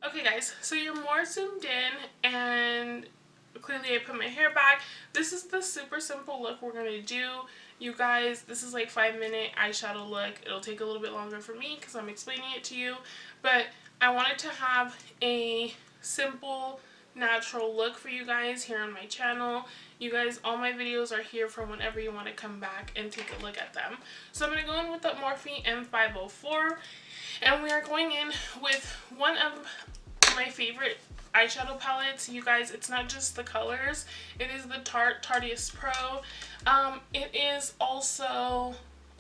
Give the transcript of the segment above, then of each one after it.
Okay guys, so you're more zoomed in and clearly I put my hair back. This is the super simple look we're going to do. You guys, this is like 5-minute eyeshadow look. It'll take a little bit longer for me because I'm explaining it to you. But I wanted to have a simple, natural look for you guys here on my channel. You guys, all my videos are here for whenever you want to come back and take a look at them. So I'm going to go in with the Morphe M504. And we are going in with one of my favorite eyeshadow palettes. You guys, it's not just the colors. It is the Tarteist Pro. It is also,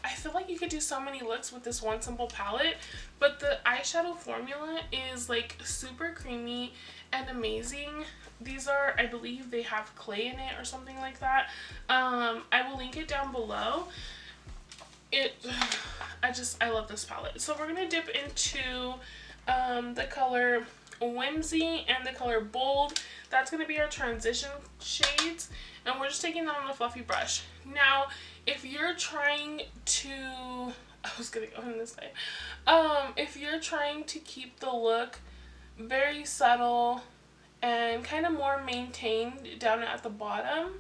I feel like you could do so many looks with this one simple palette. But the eyeshadow formula is like super creamy and amazing. These are, I believe they have clay in it or something like that. I will link it down below. I love this palette. So we're going to dip into the color Whimsy and the color Bold. That's going to be our transition shades. And we're just taking that on a fluffy brush. Now, if you're trying to... I was going to go in this way. If you're trying to keep the look very subtle and kind of more maintained down at the bottom,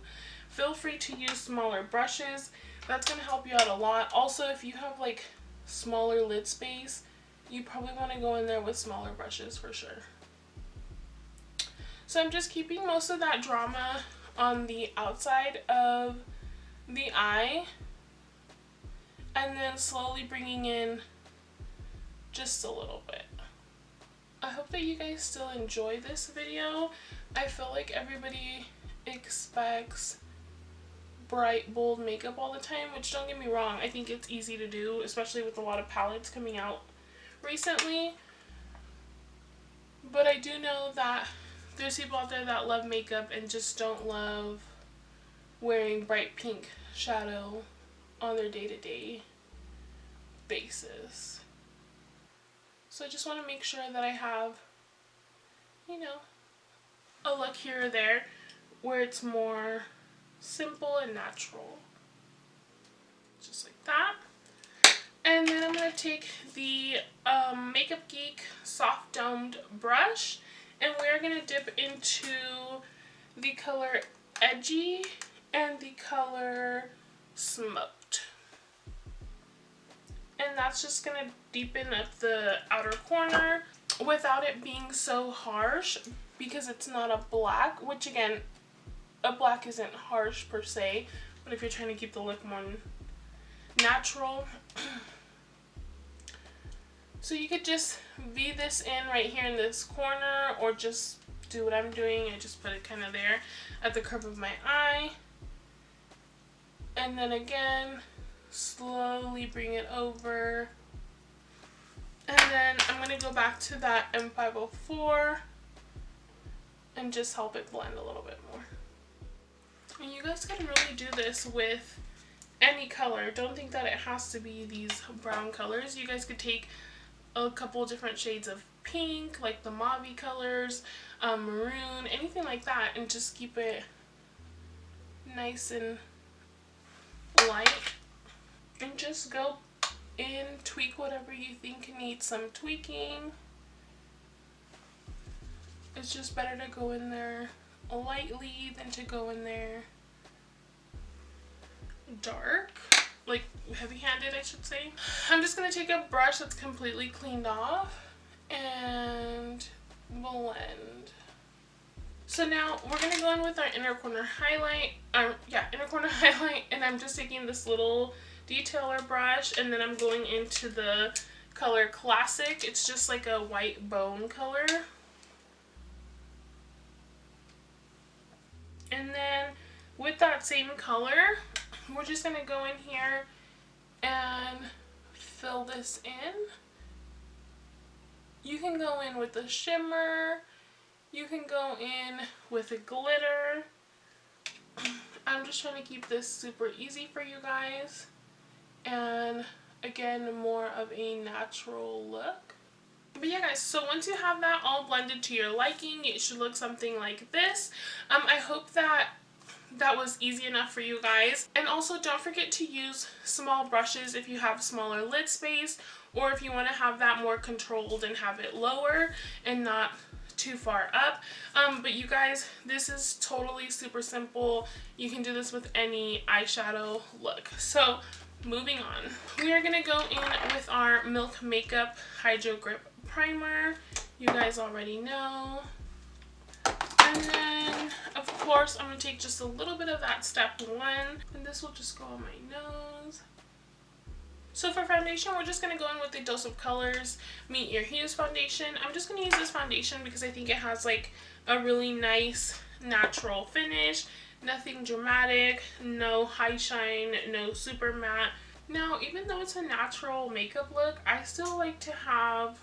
feel free to use smaller brushes. That's going to help you out a lot. Also, if you have like smaller lid space, you probably want to go in there with smaller brushes for sure. So I'm just keeping most of that drama on the outside of the eye and then slowly bringing in just a little bit. I hope that you guys still enjoy this video. I feel like everybody expects bright, bold makeup all the time, which don't get me wrong, I think it's easy to do, especially with a lot of palettes coming out recently. But I do know that there's people out there that love makeup and just don't love wearing bright pink shadow on their day-to-day basis. So I just want to make sure that I have, you know, a look here or there where it's more simple and natural. Just like that. And then I'm going to take the Makeup Geek Soft Domed brush and we're going to dip into the color Edgy and the color Smoked. And that's just going to deepen up the outer corner without it being so harsh because it's not a black, which again, a black isn't harsh per se, but if you're trying to keep the look more natural. So you could just V this in right here in this corner or just do what I'm doing. I just put it kind of there at the curve of my eye. And then again, slowly bring it over. And then I'm going to go back to that M504 and just help it blend a little bit more. And you guys can really do this with any color. Don't think that it has to be these brown colors. You guys could take a couple different shades of pink, like the mauve colors, maroon, anything like that, and just keep it nice and light. And just go in, tweak whatever you think needs some tweaking. It's just better to go in there lightly than to go in there dark, like heavy-handed I should say. I'm just going to take a brush that's completely cleaned off and blend. So now we're going to go in with our inner corner highlight, inner corner highlight, and I'm just taking this little detailer brush and then I'm going into the color Classic. It's just like a white bone color. And then with that same color, we're just going to go in here and fill this in. You can go in with a shimmer. You can go in with a glitter. I'm just trying to keep this super easy for you guys. And again, more of a natural look. But yeah guys, so once you have that all blended to your liking, it should look something like this. I hope that that was easy enough for you guys. And also don't forget to use small brushes if you have smaller lid space, or if you want to have that more controlled and have it lower and not too far up. But you guys, this is totally super simple. You can do this with any eyeshadow look. So moving on, we are going to go in with our Milk Makeup Hydro Grip Primer. You guys already know. And then, of course, I'm going to take just a little bit of that step 1, and this will just go on my nose. So for foundation, we're just going to go in with the Dose of Colors Meet Your Hues foundation. I'm just going to use this foundation because I think it has like a really nice natural finish. Nothing dramatic, no high shine, no super matte. Now, even though it's a natural makeup look, I still like to have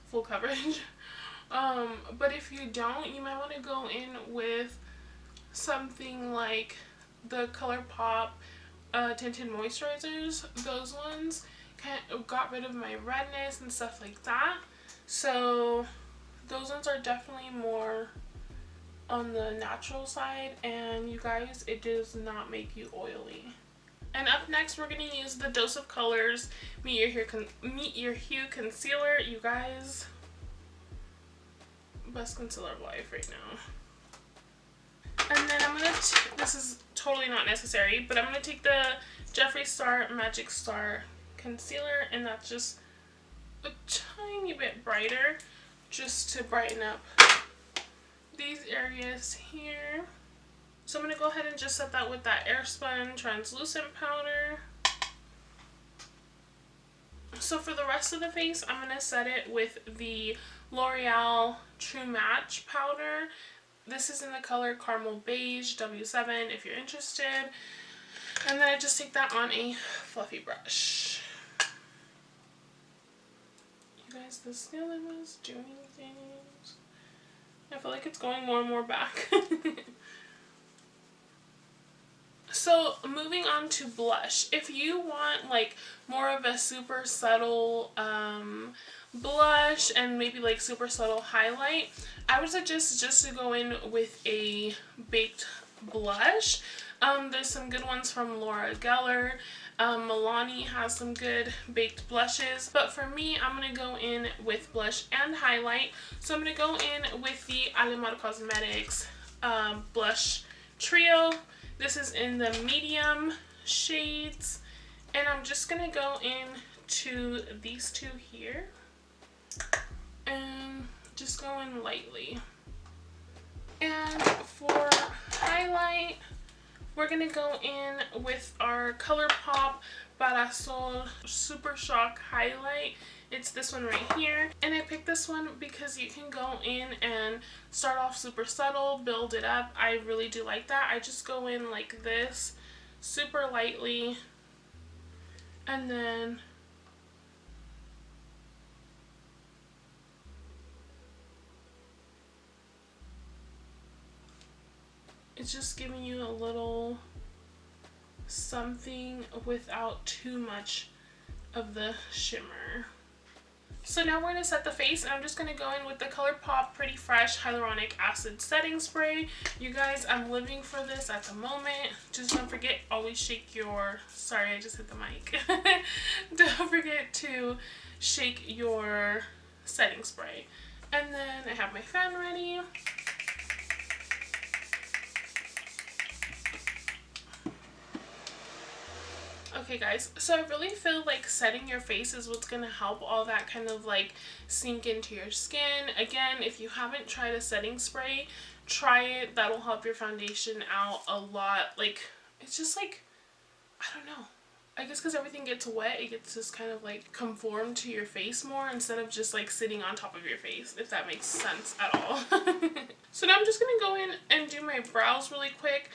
full coverage. But if you don't, you might want to go in with something like the Colourpop tinted moisturizers. Those ones kind of got rid of my redness and stuff like that. So those ones are definitely more on the natural side, and you guys, it does not make you oily. And up next, we're going to use the Dose of Colors Meet Your Hue Concealer. You guys, best concealer of life right now. And then I'm going to, this is totally not necessary, but I'm going to take the Jeffree Star Magic Star Concealer, and that's just a tiny bit brighter, just to brighten up these areas here. So I'm going to go ahead and just set that with that Airspun translucent powder. So for the rest of the face, I'm going to set it with the L'Oreal True Match powder. This is in the color Caramel Beige W7 if you're interested. And then I just take that on a fluffy brush. You guys, this nail is doing things. I feel like it's going more and more back. So moving on to blush. If you want like more of a super subtle blush and maybe like super subtle highlight, I would suggest just to go in with a baked blush. There's some good ones from Laura Geller. Milani has some good baked blushes, but for me, I'm going to go in with blush and highlight. So I'm going to go in with the Alamar Cosmetics blush trio. This is in the medium shades, and I'm just going to go in to these two here and just go in lightly. And for highlight, we're going to go in with our Colourpop Parasol Super Shock Highlight. It's this one right here. And I picked this one because you can go in and start off super subtle, build it up. I really do like that. I just go in like this, super lightly, and then it's just giving you a little something without too much of the shimmer. So now we're going to set the face, and I'm just going to go in with the Colourpop Pretty Fresh Hyaluronic Acid Setting Spray. You guys, I'm living for this at the moment. Just don't forget, always shake your, sorry, I just hit the mic. Don't forget to shake your setting spray. And then I have my fan ready. Okay guys, so I really feel like setting your face is what's going to help all that kind of like sink into your skin. Again, if you haven't tried a setting spray, try it. That'll help your foundation out a lot. Like, it's just like, I don't know. I guess because everything gets wet, it gets just kind of like conform to your face more instead of just like sitting on top of your face, if that makes sense at all. So now I'm just going to go in and do my brows really quick.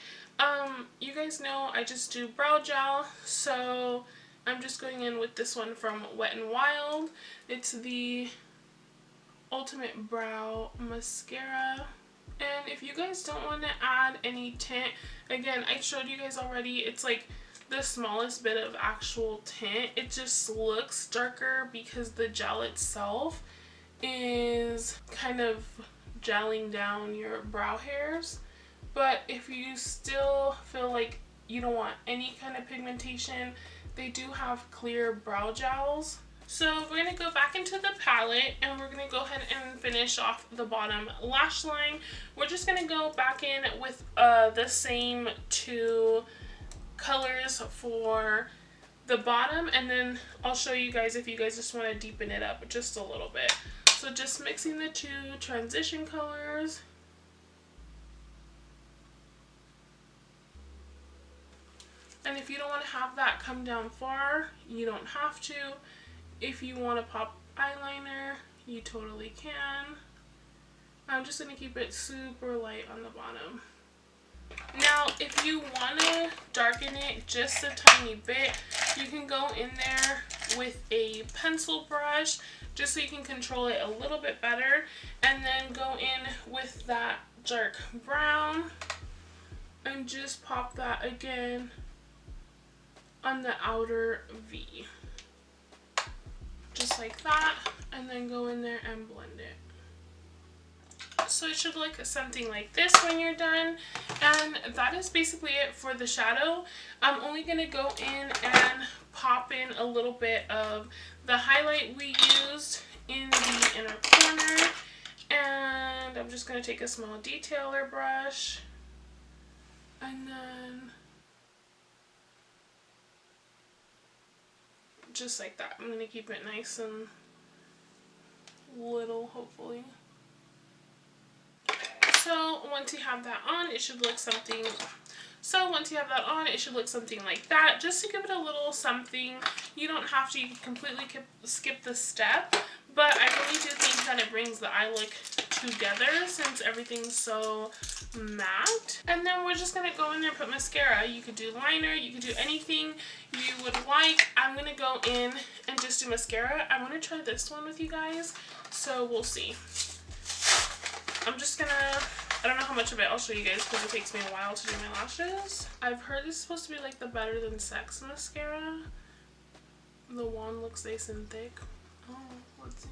You guys know I just do brow gel, so I'm just going in with this one from Wet n Wild. It's the Ultimate Brow Mascara. And if you guys don't want to add any tint, again, I showed you guys already, it's like the smallest bit of actual tint. It just looks darker because the gel itself is kind of gelling down your brow hairs. But if you still feel like you don't want any kind of pigmentation, they do have clear brow gels. So we're going to go back into the palette and we're going to go ahead and finish off the bottom lash line. We're just going to go back in with the same two colors for the bottom, and then I'll show you guys if you guys just want to deepen it up just a little bit. So just mixing the two transition colors. And if you don't want to have that come down far, you don't have to. If you want to pop eyeliner, you totally can. I'm just going to keep it super light on the bottom. Now, if you want to darken it just a tiny bit, you can go in there with a pencil brush just so you can control it a little bit better, and then go in with that dark brown and just pop that again on the outer V. Just like that, and then go in there and blend it. So it should look something like this when you're done, and that is basically it for the shadow. I'm only going to go in and pop in a little bit of the highlight we used in the inner corner, and I'm just going to take a small detailer brush, and then just like that. I'm going to keep it nice and little, hopefully. So once you have that on, it should look something. Like that, just to give it a little something. You don't have to completely skip the step, but I really do think that it brings the eye look together since everything's so matte. And then we're just gonna go in there and put mascara. You could do liner, you could do anything you would like. I'm gonna go in and just do mascara. I want to try this one with you guys, so we'll see. I'm just gonna, I don't know how much of it I'll show you guys because it takes me a while to do my lashes. I've heard this is supposed to be like the Better Than Sex mascara. The wand looks nice and thick. Oh, let's see.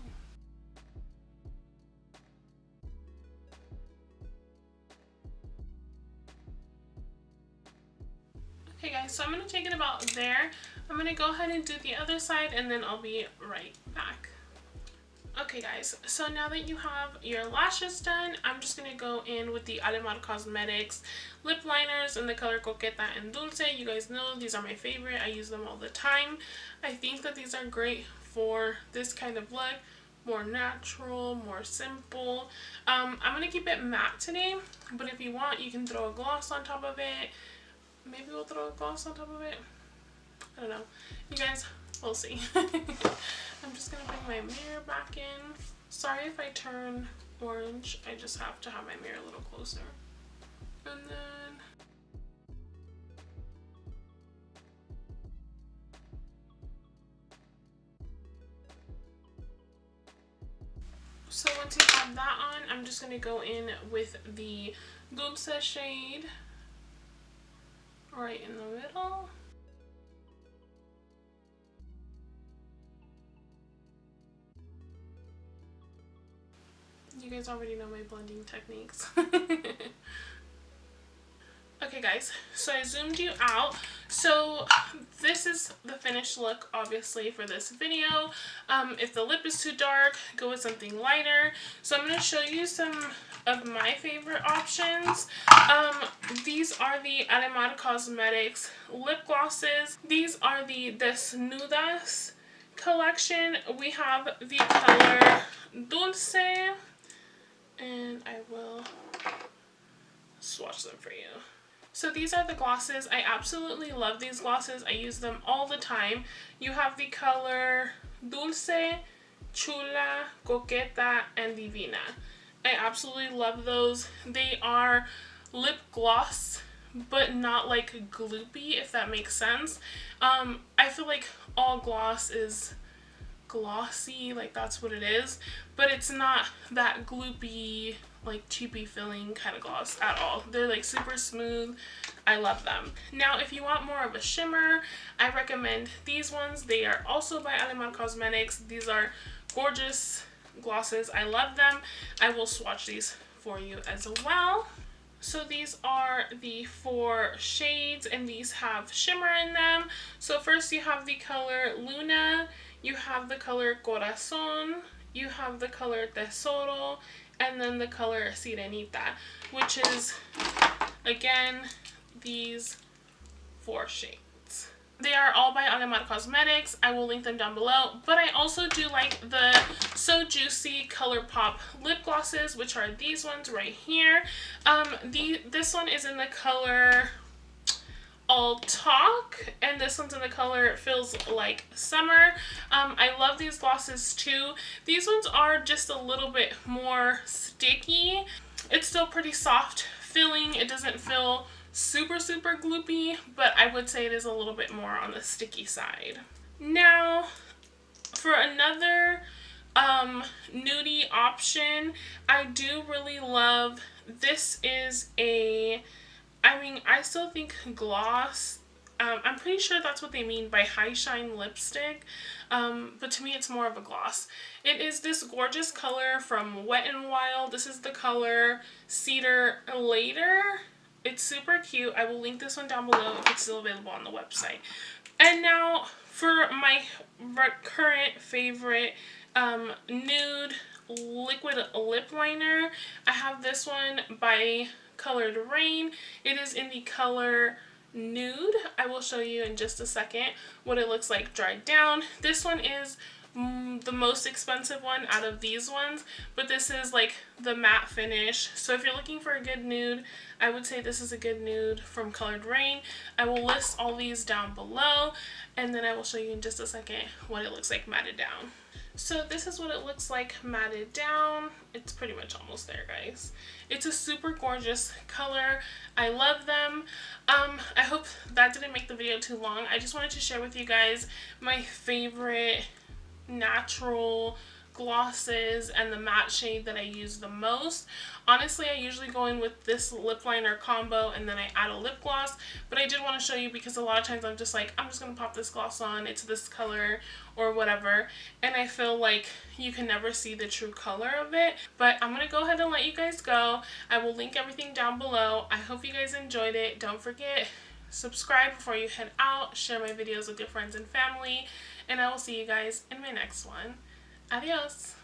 Okay guys, so I'm going to take it about there. I'm going to go ahead and do the other side and then I'll be right back. Okay guys, so now that you have your lashes done, I'm just going to go in with the Alamar Cosmetics lip liners in the color Coqueta and Dulce. You guys know these are my favorite. I use them all the time. I think that these are great for this kind of look. More natural, more simple. I'm going to keep it matte today, but if you want, you can throw a gloss on top of it. Maybe we'll throw a gloss on top of it. I don't know. You guys, we'll see. I'm just going to bring my mirror back in. Sorry if I turn orange. I just have to have my mirror a little closer. And then so once you have that on, I'm just going to go in with the Dulce shade right in the middle. You guys already know my blending techniques. Okay guys, so I zoomed you out. So this is the finished look, obviously, for this video. If the lip is too dark, go with something lighter. So I'm going to show you some of my favorite options. These are the Alamar Cosmetics lip glosses. These are the DesNUDEas collection. We have the color Dulce, and I will swatch them for you. So these are the glosses. I absolutely love these glosses. I use them all the time. You have the color Dulce, Chula, Coqueta, and Divina. I absolutely love those. They are lip gloss, but not like gloopy, if that makes sense. I feel like all gloss is glossy, like that's what it is, but it's not that gloopy, like cheapy feeling kind of gloss at all. They're like super smooth. I love them. Now if you want more of a shimmer, I recommend these ones. They are also by Alamar Cosmetics. These are gorgeous glosses. I love them. I will swatch these for you as well. So these are the 4 shades, and these have shimmer in them. So first you have the color Luna, you have the color Corazon, you have the color Tesoro, and then the color Sirenita, which is, again, these 4 shades. They are all by Alamar Cosmetics. I will link them down below. But I also do like the So Juicy Colourpop lip glosses, which are these ones right here. This one is in the color All Talk, and this one's in the color Feels Like Summer. I love these glosses too. These ones are just a little bit more sticky. It's still pretty soft feeling. It doesn't feel super gloopy, but I would say it is a little bit more on the sticky side. Now for another nudie option, I do really love, this is a, I mean, I still think gloss, I'm pretty sure that's what they mean by high shine lipstick, but to me it's more of a gloss. It is this gorgeous color from Wet n Wild. This is the color Cedar Later. It's super cute. I will link this one down below if it's still available on the website. And now for my current favorite nude liquid lip liner, I have this one by Colored Rain. It is in the color Nude. I will show you in just a second what it looks like dried down. This one is the most expensive one out of these ones, but this is like the matte finish. So if you're looking for a good nude, I would say this is a good nude from Colored Rain. I will list all these down below, and then I will show you in just a second what it looks like matted down. So this is what it looks like matted down. It's pretty much almost there, guys. It's a super gorgeous color. I love them. I hope that didn't make the video too long. I just wanted to share with you guys my favorite natural glosses and the matte shade that I use the most. Honestly, I usually go in with this lip liner combo and then I add a lip gloss, but I did want to show you because a lot of times I'm just like, I'm just going to pop this gloss on, it's this color or whatever, and I feel like you can never see the true color of it. But I'm going to go ahead and let you guys go. I will link everything down below. I hope you guys enjoyed it. Don't forget, subscribe before you head out, share my videos with your friends and family, and I will see you guys in my next one. Adios!